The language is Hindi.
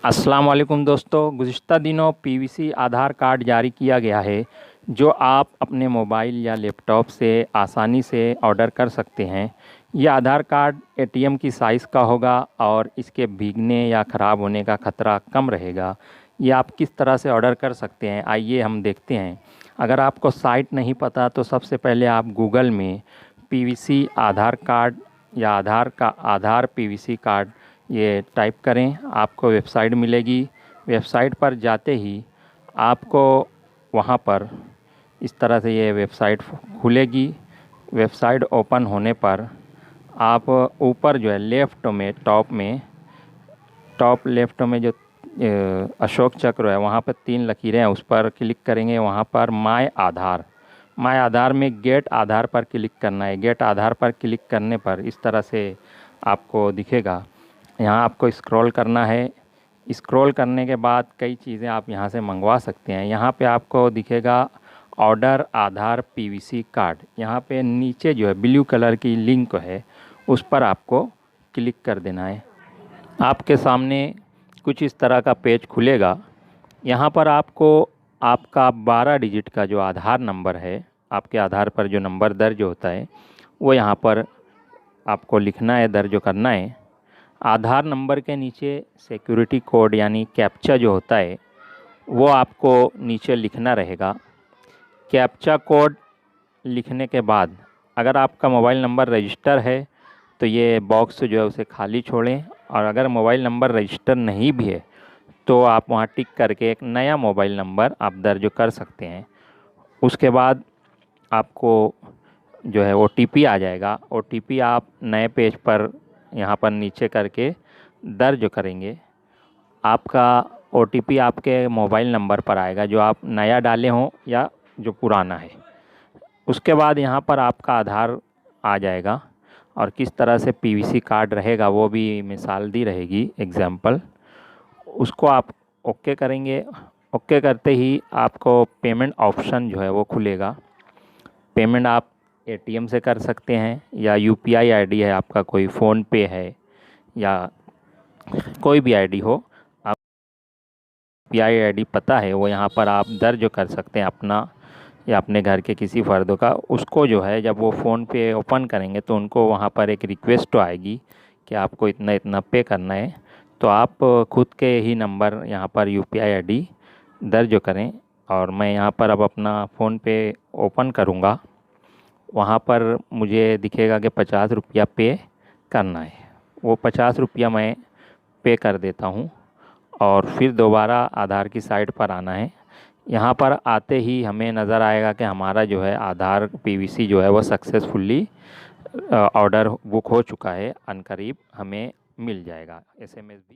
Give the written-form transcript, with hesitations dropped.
अस्सलाम वालेकुम दोस्तों, गुज़िश्ता दिनों पीवीसी आधार कार्ड जारी किया गया है जो आप अपने मोबाइल या लैपटॉप से आसानी से ऑर्डर कर सकते हैं। यह आधार कार्ड एटीएम की साइज़ का होगा और इसके भीगने या ख़राब होने का ख़तरा कम रहेगा। ये आप किस तरह से ऑर्डर कर सकते हैं, आइए हम देखते हैं। अगर आपको साइट नहीं पता तो सबसे पहले आप गूगल में पीवीसी आधार कार्ड या आधार पीवीसी कार्ड ये टाइप करें, आपको वेबसाइट मिलेगी। वेबसाइट पर जाते ही आपको वहाँ पर इस तरह से ये वेबसाइट खुलेगी। वेबसाइट ओपन होने पर आप ऊपर जो है टॉप लेफ़्ट में जो अशोक चक्र है वहाँ पर 3 लकीरें हैं, उस पर क्लिक करेंगे। वहाँ पर माय आधार में गेट आधार पर क्लिक करना है। गेट आधार पर क्लिक करने पर इस तरह से आपको दिखेगा। यहाँ आपको स्क्रॉल करना है। स्क्रॉल करने के बाद कई चीज़ें आप यहाँ से मंगवा सकते हैं। यहाँ पे आपको दिखेगा ऑर्डर आधार पीवीसी कार्ड। यहाँ पे नीचे जो है ब्लू कलर की लिंक है, उस पर आपको क्लिक कर देना है। आपके सामने कुछ इस तरह का पेज खुलेगा। यहाँ पर आपको आपका 12 डिजिट का जो आधार नंबर है, आपके आधार पर जो नंबर दर्ज होता है वो यहाँ पर आपको लिखना है, दर्ज करना है। आधार नंबर के नीचे सिक्योरिटी कोड यानी कैप्चा जो होता है वो आपको नीचे लिखना रहेगा। कैप्चा कोड लिखने के बाद अगर आपका मोबाइल नंबर रजिस्टर है तो ये बॉक्स जो है उसे खाली छोड़ें, और अगर मोबाइल नंबर रजिस्टर नहीं भी है तो आप वहाँ टिक करके एक नया मोबाइल नंबर आप दर्ज कर सकते हैं। उसके बाद आपको जो है ओटीपी आ जाएगा। ओटीपी आप नए पेज पर यहाँ पर नीचे करके दर्ज करेंगे। आपका ओटीपी आपके मोबाइल नंबर पर आएगा जो आप नया डाले हों या जो पुराना है। उसके बाद यहाँ पर आपका आधार आ जाएगा और किस तरह से पीवीसी कार्ड रहेगा वो भी मिसाल दी रहेगी, एग्जाम्पल। उसको आप ओके करेंगे। ओके करते ही आपको पेमेंट ऑप्शन जो है वो खुलेगा। पेमेंट आप एटीएम से कर सकते हैं या यूपीआई आईडी है आपका, कोई फ़ोन पे है या कोई भी आईडी हो, आप यूपीआई आईडी पता है वो यहाँ पर आप दर्ज कर सकते हैं अपना या अपने घर के किसी फ़र्द का। उसको जो है जब वो फ़ोन पे ओपन करेंगे तो उनको वहाँ पर एक रिक्वेस्ट तो आएगी कि आपको इतना इतना पे करना है। तो आप खुद के ही नंबर यहाँ पर यूपीआई आईडी दर्ज करें। और मैं यहाँ पर अब अपना फ़ोन पे ओपन करूँगा। वहाँ पर मुझे दिखेगा कि 50 रुपया पे करना है। वो 50 रुपया मैं पे कर देता हूँ और फिर दोबारा आधार की साइट पर आना है। यहाँ पर आते ही हमें नज़र आएगा कि हमारा जो है आधार पीवीसी जो है वो सक्सेसफुली ऑर्डर बुक हो चुका है। अनकरीब हमें मिल जाएगा एसएमएस भी।